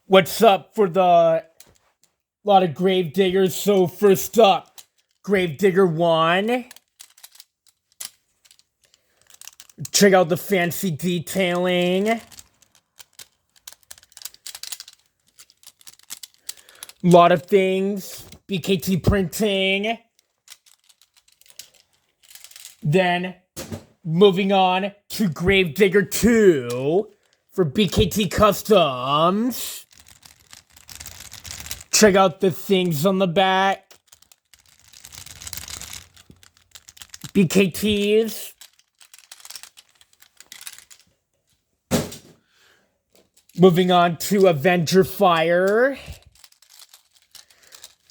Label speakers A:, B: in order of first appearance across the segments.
A: What's up for the lot of Gravediggers? So first up, Gravedigger 1. Check out the fancy detailing. Lot of things. BKT printing. Then moving on to Gravedigger 2 for BKT Customs. Check out the things on the back. BKTs. Moving on to Avenger Fire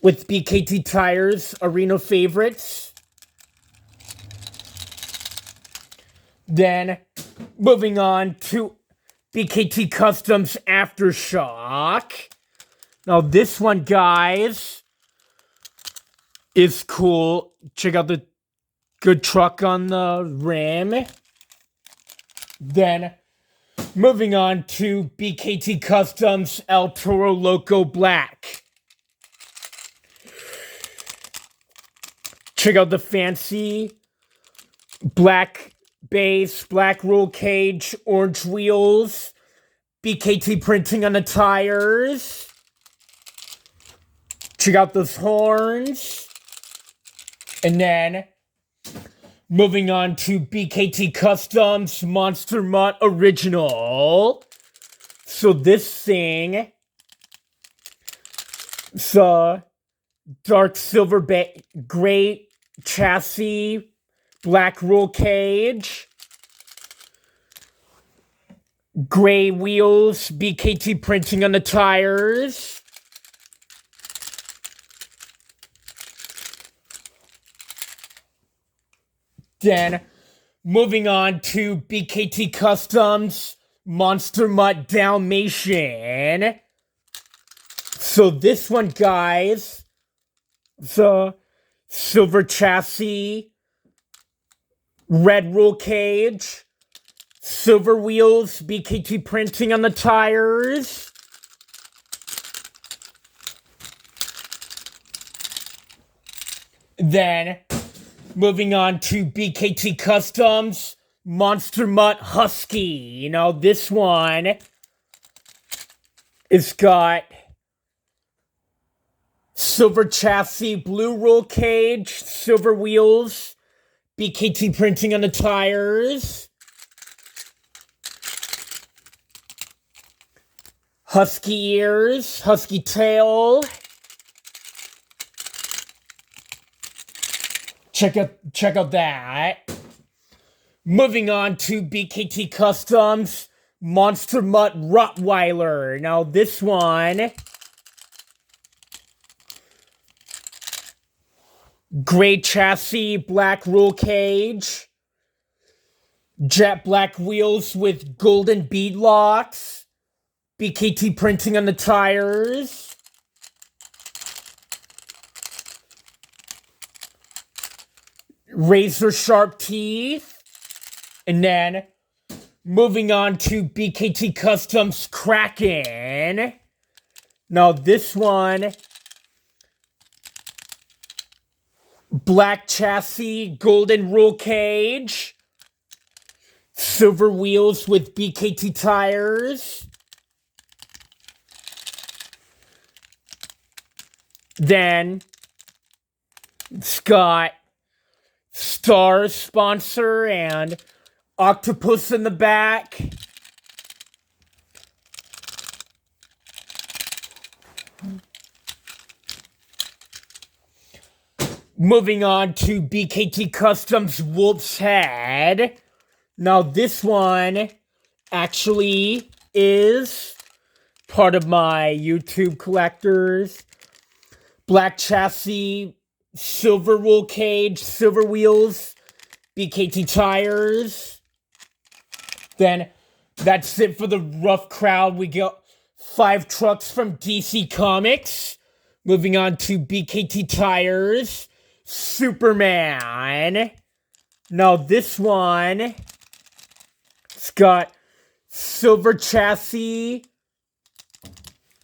A: with BKT Tires Arena Favorites. Then moving on to BKT Customs Aftershock. Now this one, guys, is cool. Check out the good truck on the rim. Then moving on to BKT Customs El Toro Loco Black. Check out the fancy black base, black roll cage, orange wheels, BKT printing on the tires. Check out those horns. And then moving on to BKT Customs Monster Mutt Original. So this thing, it's a dark silver gray chassis, black roll cage, gray wheels, BKT printing on the tires. Then moving on to BKT Customs Monster Mutt Dalmatian. So this one, guys, the silver chassis, red roll cage, silver wheels, BKT printing on the tires. Then moving on to BKT Customs Monster Mutt Husky. This one is got silver chassis, blue roll cage, silver wheels, BKT printing on the tires. Husky ears, husky tail. Check out that. Moving on to BKT Customs Monster Mutt Rottweiler. Now this one, gray chassis, black roll cage, jet black wheels with golden bead locks, BKT printing on the tires. Razor sharp teeth. And then moving on to BKT Customs Kraken. Now this one, black chassis, golden roll cage, silver wheels with BKT tires. Then it's got Stars sponsor and octopus in the back. Moving on to BKT Customs Wolf's Head. Now this one actually is part of my YouTube collectors. Black chassis, silver roll cage, silver wheels, BKT tires. Then that's it for the Ruff crowd. We got 5 trucks from DC Comics. Moving on to BKT tires, Superman. Now this one, it's got silver chassis,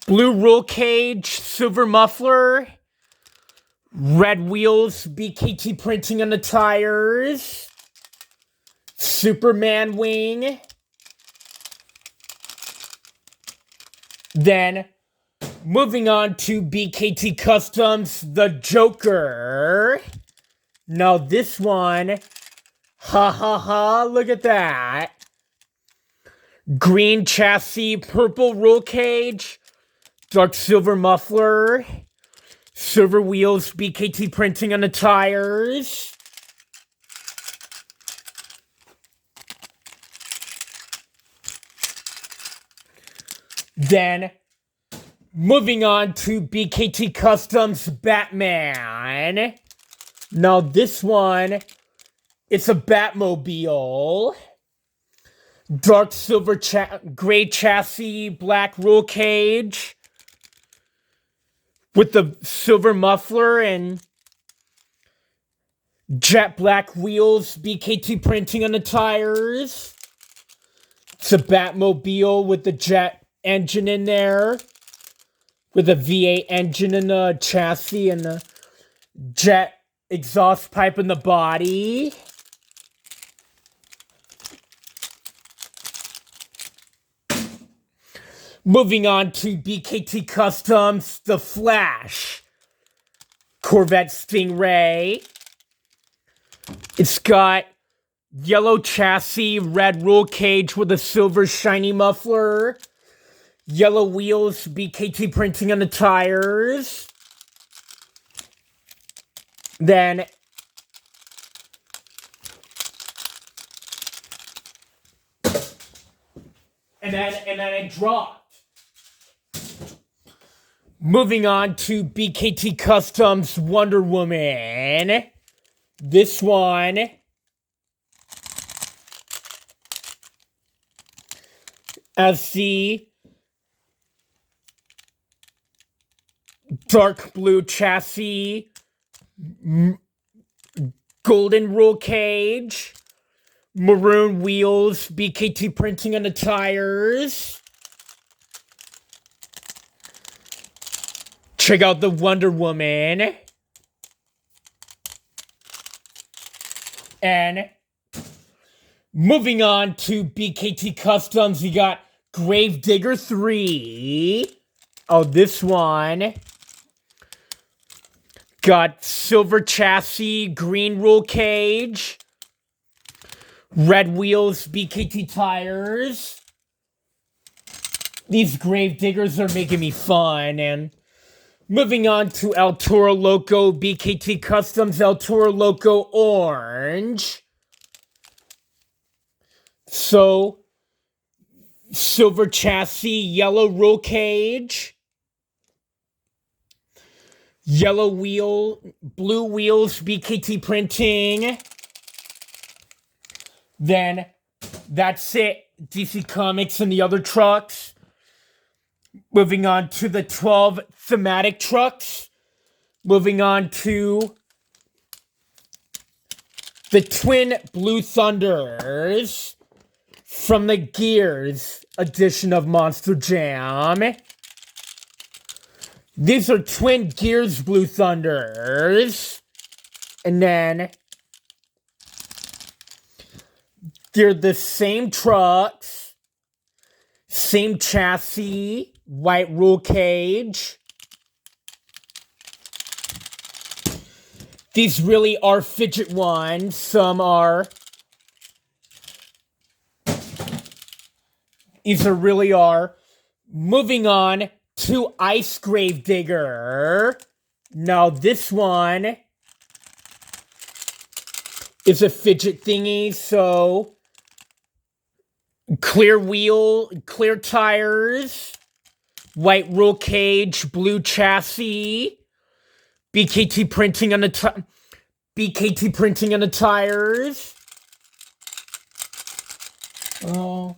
A: Blue roll cage, silver muffler, red wheels, BKT printing on the tires, Superman wing. Then, moving on to BKT Customs, the Joker. Now this one, ha ha ha, look at that. Green chassis, purple roll cage, dark silver muffler, silver wheels, BKT printing on the tires. Then, moving on to BKT Customs Batman. Now this one, it's a Batmobile. Dark silver gray chassis, black roll cage. With the silver muffler and jet black wheels, BKT printing on the tires. It's a Batmobile with the jet engine in there. With a V8 engine in the chassis and the jet exhaust pipe in the body. Moving on to BKT Customs, the Flash. Corvette Stingray. It's got yellow chassis, red roll cage with a silver shiny muffler. Yellow wheels, BKT printing on the tires. Then it dropped. Moving on to BKT Customs Wonder Woman. This one as the dark blue chassis, golden roll cage, maroon wheels, BKT printing on the tires. Check out the Wonder Woman. And moving on to BKT Customs, you got Gravedigger 3. Oh, this one. Got silver chassis, green roll cage, red wheels, BKT tires. These Gravediggers are making me fun. And moving on to El Toro Loco, BKT Customs El Toro Loco Orange. So, silver chassis, yellow roll cage. Yellow wheel, blue wheels, BKT printing. Then, that's it. DC Comics and the other trucks. Moving on to the 12 Thematic trucks. Moving on to the Twin Blue Thunders from the Gears edition of Monster Jam. These are Twin Gears Blue Thunders. And then they're the same trucks, same chassis, white roll cage. These really are fidget ones. Some are. These are really are. Moving on to Ice Gravedigger. Now this one is a fidget thingy, so clear wheel, clear tires, white roll cage, blue chassis, BKT printing on the BKT printing on the tires. Oh.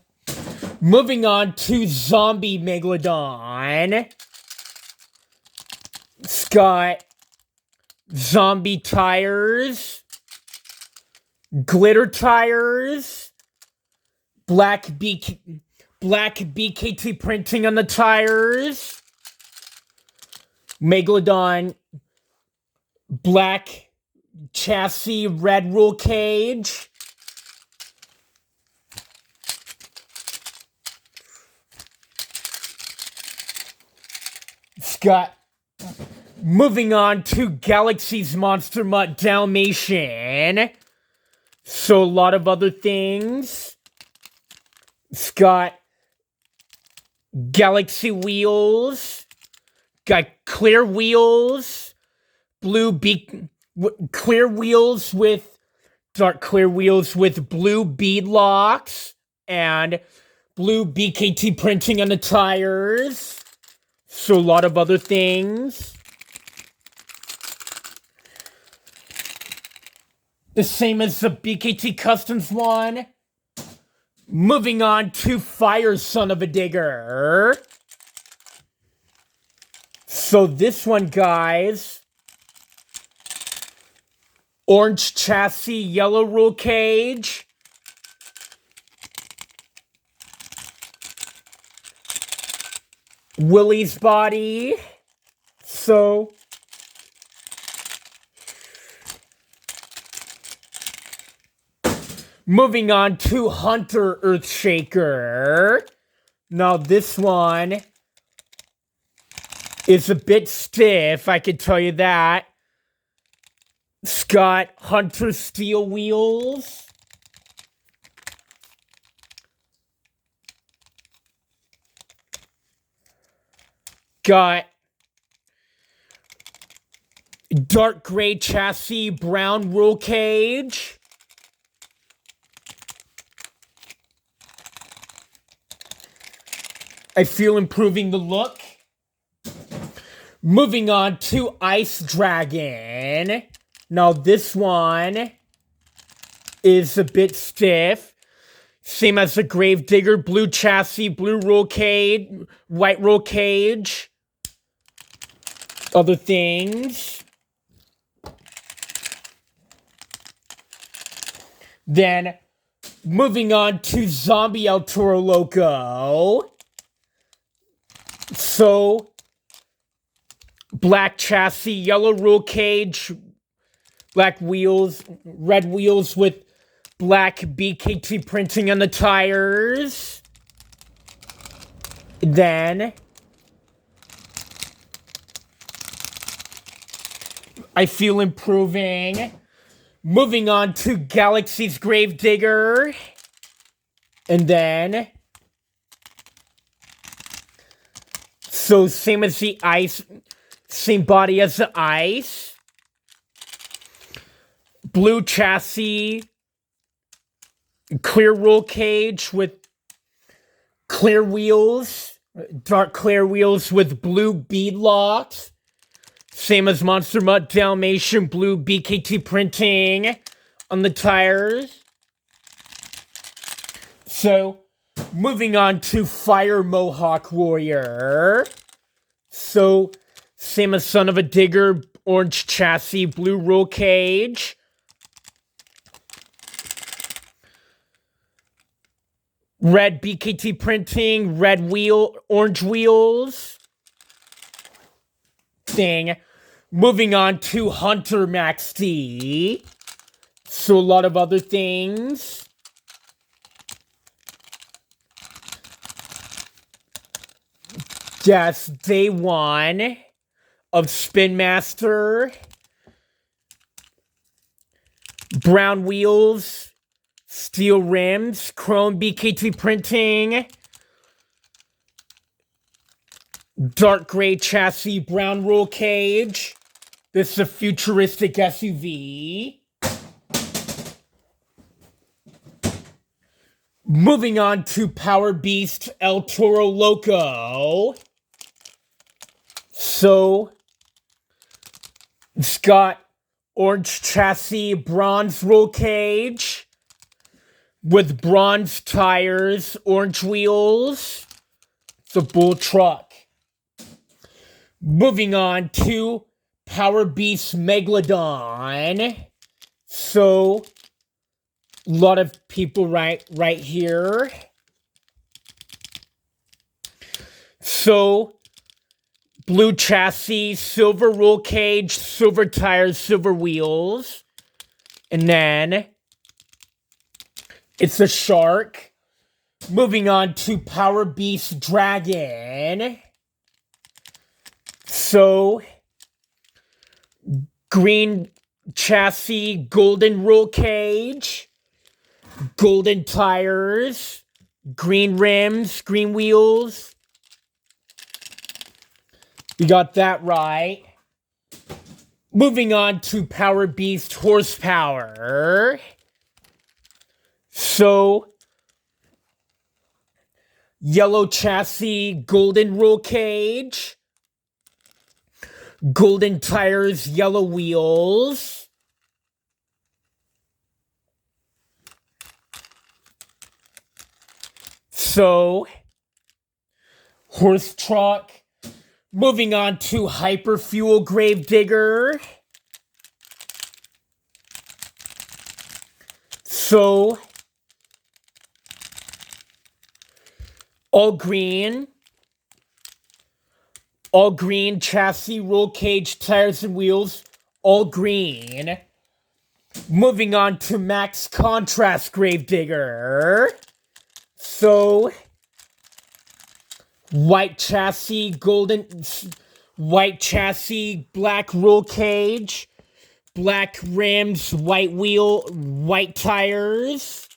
A: Moving on to Zombie Megalodon. It's got zombie tires, glitter tires, black BKT printing on the tires. Megalodon, black chassis, red roll cage. It's got, moving on to Galaxy's Monster Mutt Dalmatian. So a lot of other things. It's got Galaxy wheels. Got clear wheels. Clear wheels with dark clear wheels with blue bead locks and blue BKT printing on the tires. So a lot of other things. The same as the BKT Customs one. Moving on to Fire Son of a Digger. So this one, guys. Orange chassis, yellow roll cage. Willie's body. So moving on to Hunter Earthshaker. Now this one is a bit stiff, I can tell you that. It's got Hunter steel wheels. Got dark gray chassis, brown roll cage. I feel improving the look. Moving on to Ice Dragon. Now this one is a bit stiff. Same as the Gravedigger, blue chassis, blue roll cage, white roll cage. Other things. Then moving on to Zombie El Toro Loco. So black chassis, yellow roll cage, black wheels, red wheels with black BKT printing on the tires. Then I feel improving. Moving on to Galaxy's Gravedigger. And then so same as the ice, same body as the ice. Blue chassis, clear roll cage with clear wheels, dark clear wheels with blue bead locks. Same as Monster Mutt Dalmatian, blue BKT printing on the tires. So, moving on to Fire Mohawk Warrior. So, same as Son of a Digger, orange chassis, blue roll cage. Red BKT printing, red wheel, orange wheels. Thing. Moving on to Hunter Max T. So a lot of other things. Yes, day one of Spin Master. Brown wheels, steel rims, chrome BKT printing. Dark gray chassis, brown roll cage. This is a futuristic SUV. Moving on to Power Beast El Toro Loco. So, it's got orange chassis, bronze roll cage. With bronze tires, orange wheels. It's a bull truck. Moving on to Power Beast Megalodon. So, a lot of people right here. So, Blue chassis, silver roll cage, silver tires, silver wheels. And then it's a shark. Moving on to Power Beast Dragon. So, green chassis, golden roll cage, golden tires, green rims, green wheels. We got that right. Moving on to Power Beast Horsepower. So, yellow chassis, golden roll cage, golden tires, yellow wheels. So, horse truck. Moving on to Hyperfuel Gravedigger. So, all green chassis, roll cage, tires, and wheels, all green. Moving on to Max Contrast Gravedigger. So, white chassis, black roll cage, black rims, white wheel, white tires.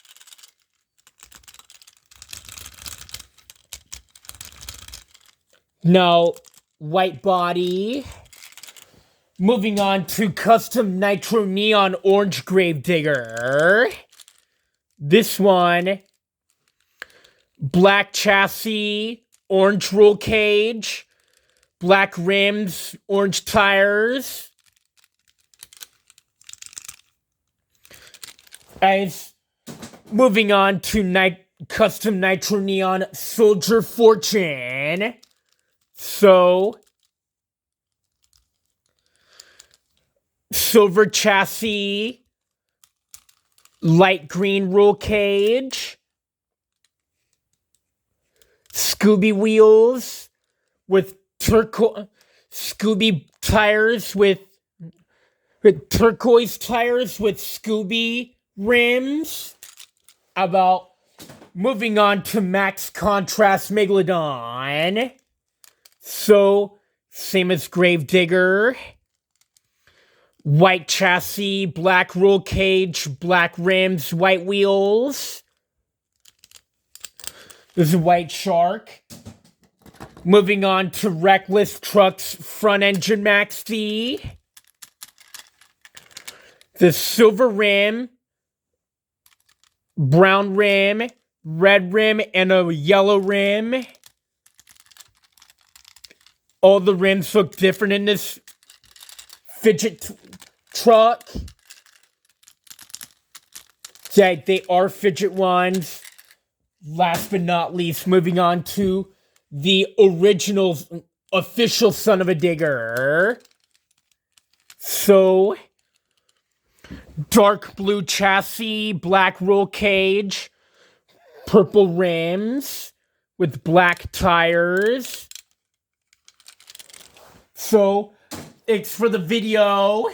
A: Now, white body. Moving on to Custom Nitro Neon Orange Gravedigger. This one, black chassis, orange roll cage, black rims, orange tires. As moving on to Custom Nitro Neon Soldier Fortune. So, silver chassis, light green roll cage, Scooby wheels with Scooby tires with turquoise tires with Scooby rims. About moving on to Max Contrast Megalodon. So, same as Gravedigger. White chassis, black roll cage, black rims, white wheels. This is a white shark. Moving on to Reckless Trucks Front Engine Max D. The silver rim, brown rim, red rim, and a yellow rim. All the rims look different in this fidget truck. Yeah, they are fidget ones. Last but not least, moving on to the original official Son of a Digger. So, dark blue chassis, black roll cage, purple rims with black tires. So, thanks for the video.